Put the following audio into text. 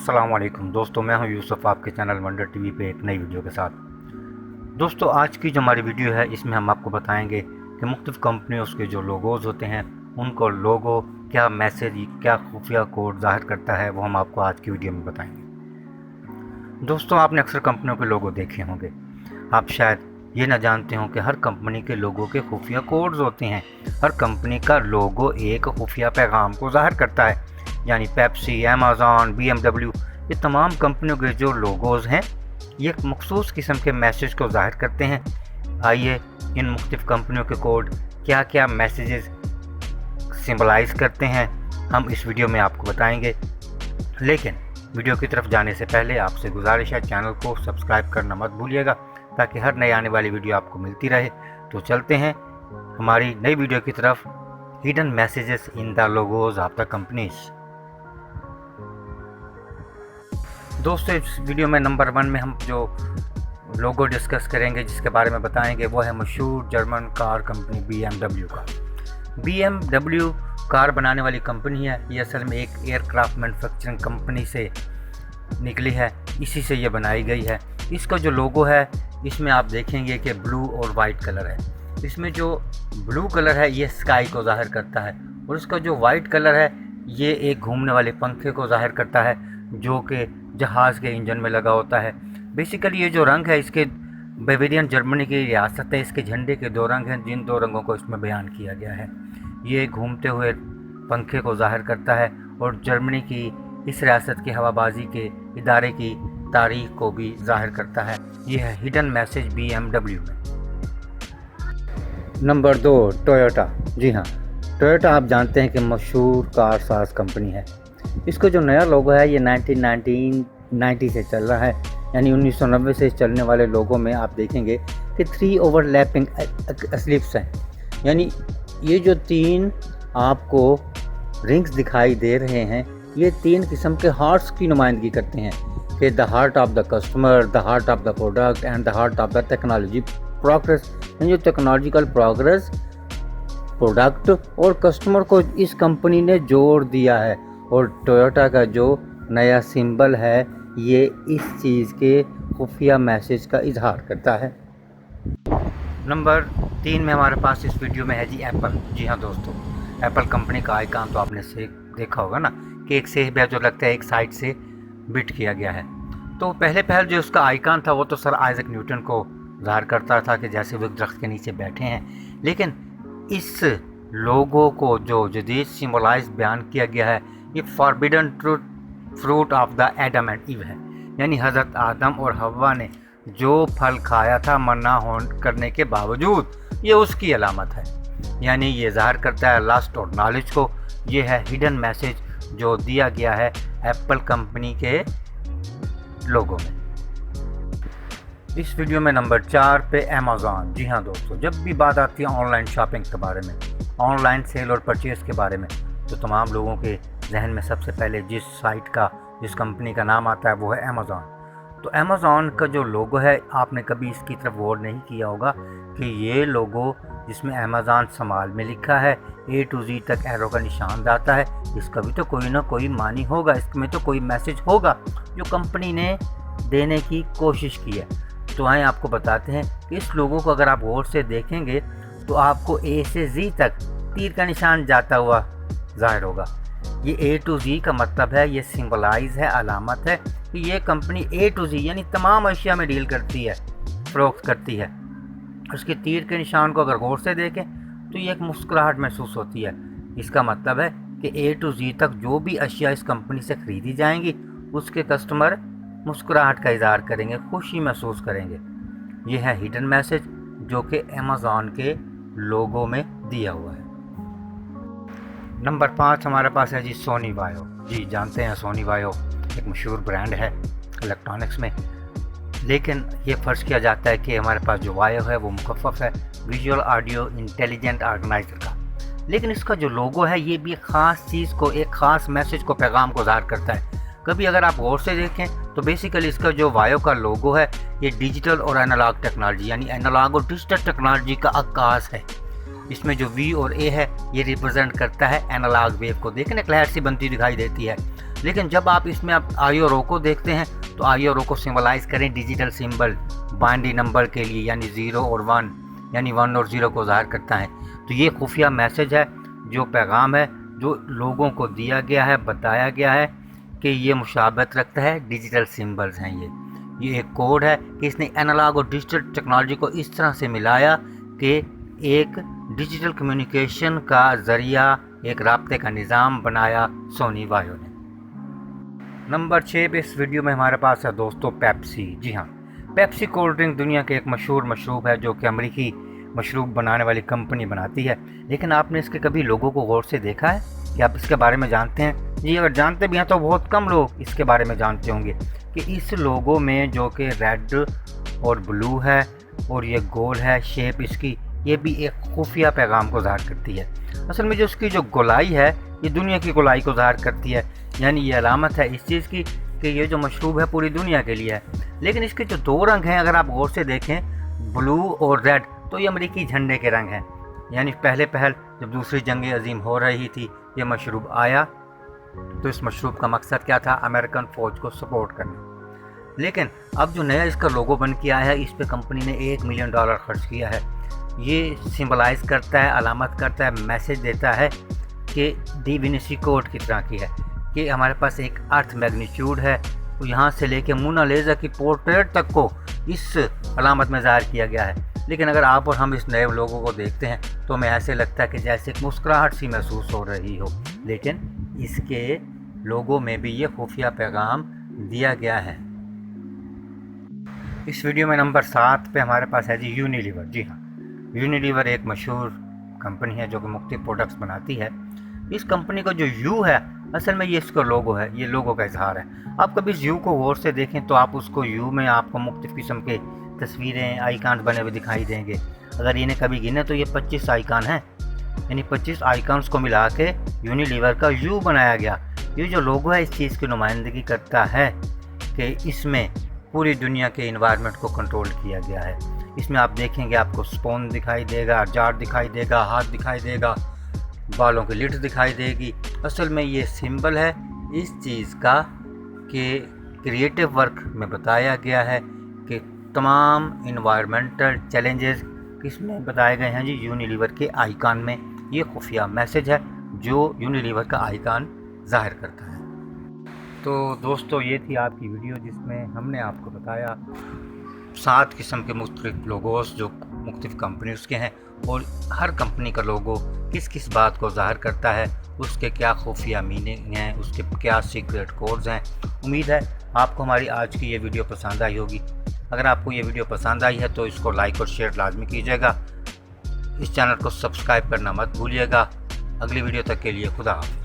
अस्सलाम वालेकुम दोस्तों, मैं हूं यूसुफ आपके चैनल वंडर टीवी पे एक नई वीडियो के साथ। दोस्तों, आज की जो हमारी वीडियो है इसमें हम आपको बताएंगे कि मुख्तलिफ़ कंपनियों के जो लोगोज़ होते हैं उनको लोगो क्या मैसेज, क्या खुफिया कोड ज़ाहिर करता है, वो हम आपको आज की वीडियो में बताएंगे। दोस्तों, आपने अक्सर कंपनियों के लोगो देखे होंगे। आप शायद ये ना जानते हो कि हर कंपनी के लोगों के खुफिया कोड्स होते हैं। हर कंपनी का लोगो एक खुफिया पैगाम को ज़ाहिर करता है। यानी पेप्सी, अमेज़न, BMW, ये तमाम कंपनियों के जो लोगोज़ हैं ये एक मखसूस किस्म के मैसेज को ज़ाहिर करते हैं। आइए इन मुख्तलिफ़ कंपनियों के कोड क्या क्या मैसेजेस सिंबलाइज़ करते हैं हम इस वीडियो में आपको बताएंगे। लेकिन वीडियो की तरफ जाने से पहले आपसे गुजारिश है, चैनल को सब्सक्राइब करना मत भूलिएगा ताकि हर नई आने वाली वीडियो आपको मिलती रहे। तो चलते हैं हमारी नई वीडियो की तरफ, hidden messages in the logos of the companies. दोस्तों, इस वीडियो में नंबर 1 में हम जो लोगो डिस्कस करेंगे, जिसके बारे में बताएंगे, वो है मशहूर जर्मन कार कंपनी BMW का। BMW कार बनाने वाली कंपनी है। ये असल में एक एयरक्राफ्ट मैन्युफैक्चरिंग कंपनी से निकली है, इसी से ये बनाई गई है। इसका जो लोगो है इसमें आप देखेंगे कि ब्लू और वाइट कलर है। इसमें जो ब्लू कलर है ये स्काई को ज़ाहिर करता है और इसका जो वाइट कलर है ये एक घूमने वाले पंखे को ज़ाहिर करता है जो कि जहाज़ के इंजन में लगा होता है। बेसिकली ये जो रंग है, इसके बावेरियन जर्मनी की रियासत है, इसके झंडे के 2 रंग हैं, जिन 2 रंगों को इसमें बयान किया गया है। ये घूमते हुए पंखे को ज़ाहिर करता है और जर्मनी की इस रियासत की हवाबाजी के इदारे की तारीख को भी ज़ाहिर करता है। ये है हिडन मैसेज BMW में। Number 2, Toyota. जी हाँ, टोयोटा आप जानते हैं कि मशहूर कार साज कंपनी है। इसका जो नया लोगो है ये 1990 से चल रहा है, यानी 1990 से चलने वाले लोगों में आप देखेंगे कि 3 ओवरलैपिंग स्लिप्स हैं। यानी ये जो 3 आपको रिंग्स दिखाई दे रहे हैं ये 3 किस्म के हार्ट्स की नुमाइंदगी करते हैं कि the heart of the customer, the heart of the product and the heart of the technology progress. यानी जो टेक्नोलॉजिकल प्रोग्रेस, प्रोडक्ट और कस्टमर को इस कंपनी ने जोड़ दिया है। और टोयोटा का जो नया सिंबल है ये इस चीज़ के खुफिया मैसेज का इजहार करता है। नंबर 3 में हमारे पास इस वीडियो में है जी एप्पल। जी हाँ दोस्तों, एप्पल कंपनी का आइकॉन तो आपने से देखा होगा ना कि एक सेब है जो लगता है एक साइड से बिट किया गया है। तो पहले जो उसका आइकॉन था वो तो सर आइजैक न्यूटन को ज़ाहिर करता था कि जैसे वो दरख्त के नीचे बैठे हैं। लेकिन इस लोगो को जो जदीद सिंबलाइज बयान किया गया है ये forbidden fruit of the Adam and ewe है। यानी हज़रत आदम और हव्वा ने जो फल खाया था मना करने के बावजूद, ये उसकी अलामत है। यानी ये ज़ाहिर करता है लस्ट और नॉलेज को। ये है हिडन मैसेज जो दिया गया है एप्पल कंपनी के लोगो में। इस वीडियो में नंबर 4 पे अमेज़न। जी हाँ दोस्तों, जब भी बात आती है ऑनलाइन शॉपिंग के बारे में, ऑनलाइन सेल और परचेज़ के बारे में, तो तमाम लोगों के जहन में सबसे पहले जिस कंपनी का नाम आता है वो है अमेज़न। तो अमेज़न का जो लोगो है, आपने कभी इसकी तरफ गौर नहीं किया होगा कि ये लोगो जिसमें अमेज़न समाल में लिखा है, A to Z तक एरो का निशान आता है, इसका भी तो कोई ना कोई मानी होगा, इसमें तो कोई मैसेज होगा जो कंपनी ने देने की कोशिश की है। तो आए आपको बताते हैं कि इस लोगो को अगर आप गौर से देखेंगे तो आपको A से Z तक तीर का निशान जाता हुआ ज़ाहिर होगा। ये A to Z का मतलब है, ये सिंबलाइज है, अलामत है कि ये कंपनी A to Z यानी तमाम अशिया में डील करती है, फ़रोख्त करती है। उसके तीर के निशान को अगर गौर से देखें तो ये एक मुस्कुराहट महसूस होती है। इसका मतलब है कि A to Z तक जो भी अशिया इस कंपनी से ख़रीदी जाएंगी उसके कस्टमर मुस्कुराहट का इज़हार करेंगे, खुशी महसूस करेंगे। ये है हिडन मैसेज जो कि अमेज़न के लोगो में दिया हुआ है। नंबर 5 हमारे पास है जी सोनी वायो। जी जानते हैं सोनी वायो एक मशहूर ब्रांड है इलेक्ट्रॉनिक्स में। लेकिन ये फ़र्ज़ किया जाता है कि हमारे पास जो वायो है वो मुखफ़फ़ है विजुअल ऑडियो इंटेलिजेंट ऑर्गेनाइज़र का। लेकिन इसका जो लोगो है ये भी एक ख़ास चीज़ को, एक ख़ास मैसेज को, पैगाम को ज़ाहिर करता है। कभी अगर आप गौर से देखें तो बेसिकली इसका जो वायो का लोगो है ये डिजिटल और एनालॉग टेक्नोलॉजी यानी एनालॉग और डिजिटल टेक्नोलॉजी का अक्कास है। इसमें जो V और A है ये रिप्रेजेंट करता है एनालॉग वेव को। देखें, एक लहर सी बनती दिखाई देती है। लेकिन जब आप इसमें आप आई और ओ को देखते हैं तो आई और ओ को सिंबलाइज करें डिजिटल सिंबल बाइनरी नंबर के लिए, यानी 0 और 1, यानी 1 और 0 को ज़ाहिर करता है। तो ये खुफिया मैसेज है, जो पैगाम है जो लोगों को दिया गया है, बताया गया है कि ये मुशाबत रखता है, डिजिटल सिंबल्स हैं ये एक कोड है कि इसने एनालॉग और डिजिटल टेक्नोलॉजी को इस तरह से मिलाया कि एक डिजिटल कम्युनिकेशन का ज़रिया, एक राब्ते का निज़ाम बनाया सोनी वायो ने। नंबर 6 पे इस वीडियो में हमारे पास है दोस्तों पेप्सी। जी हाँ, पेप्सी कोल्ड ड्रिंक दुनिया के एक मशहूर मशरूब है जो कि अमेरिकी मशरूब बनाने वाली कंपनी बनाती है। लेकिन आपने इसके कभी लोगों को गौर से देखा है कि आप इसके बारे में जानते हैं? जी, अगर जानते भी हैं तो बहुत कम लोग इसके बारे में जानते होंगे कि इस लोगो में जो कि रेड और ब्लू है और ये गोल है शेप इसकी, ये भी एक खुफिया पैगाम को ज़ाहिर करती है। असल में जो उसकी जो गोलाई है ये दुनिया की गोलाई को ज़ाहिर करती है, यानी ये अलामत है इस चीज़ की कि ये जो मशरूब है पूरी दुनिया के लिए है। लेकिन इसके जो 2 रंग हैं अगर आप गौर से देखें, ब्लू और रेड, तो ये अमेरिकी झंडे के रंग हैं। यानी पहल जब दूसरी जंग अजीम हो रही थी ये मशरूब आया, तो इस मशरूब का मकसद क्या था? अमेरिकन फ़ौज को सपोर्ट करना। लेकिन अब जो नया इसका लोगो बन के आया है, इस पे कंपनी ने $1 मिलियन खर्च किया है। ये सिंबलाइज करता है, अलामत करता है, मैसेज देता है कि डी विनिसी कोड की तरह की है कि हमारे पास एक अर्थ मैग्नीट्यूड है, तो यहाँ से लेके मोनालिसा की पोर्ट्रेट तक को इस अलामत में ज़ाहिर किया गया है। लेकिन अगर आप और हम इस नए लोगों को देखते हैं तो हमें ऐसे लगता है कि जैसे एक मुस्कुराहट सी महसूस हो रही हो, लेकिन इसके लोगों में भी ये खुफिया पैगाम दिया गया है। इस वीडियो में नंबर 7 पे हमारे पास है जी यूनिलीवर। जी हाँ, यूनिलीवर एक मशहूर कंपनी है जो कि मुख्तलिफ प्रोडक्ट्स बनाती है। इस कंपनी का जो यू है असल में ये इसका लोगो है, ये लोगो का इजहार है। आप कभी इस यू को गौर से देखें तो आप उसको यू में आपको मुख्तलिफ किस्म के तस्वीरें, आइकॉन्स बने हुए दिखाई देंगे। अगर इन्हें कभी गिने तो ये 25 आइकॉन हैं, यानी 25 आइकॉन्स को मिला के यूनिलीवर का यू बनाया गया। ये जो लोगो है इस चीज़ की नुमाइंदगी करता है कि इसमें पूरी दुनिया के इन्वायरमेंट को कंट्रोल किया गया है। इसमें आप देखेंगे आपको स्पून दिखाई देगा, जार दिखाई देगा, हाथ दिखाई देगा, बालों की लिट दिखाई देगी। असल में ये सिंबल है इस चीज़ का कि क्रिएटिव वर्क में बताया गया है कि तमाम इन्वायरमेंटल चैलेंजेस किसमें बताए गए हैं जी यूनिलीवर के आइकॉन में। ये खुफिया मैसेज है जो यूनिलीवर का आइकॉन ज़ाहिर करता है। तो दोस्तों ये थी आपकी वीडियो जिसमें हमने आपको बताया 7 किस्म के मुख्तलिफ लोगोस जो मुख्तलिफ कंपनीज़ के हैं और हर कंपनी का लोगो किस किस बात को ज़ाहिर करता है, उसके क्या खुफिया मीनिंग हैं, उसके क्या सीक्रेट कोड्स हैं। उम्मीद है आपको हमारी आज की ये वीडियो पसंद आई होगी। अगर आपको ये वीडियो पसंद आई है तो इसको लाइक और शेयर लाजमी कीजिएगा। इस चैनल को सब्सक्राइब करना मत भूलिएगा। अगली वीडियो तक के लिए खुदा हाफ़िज़।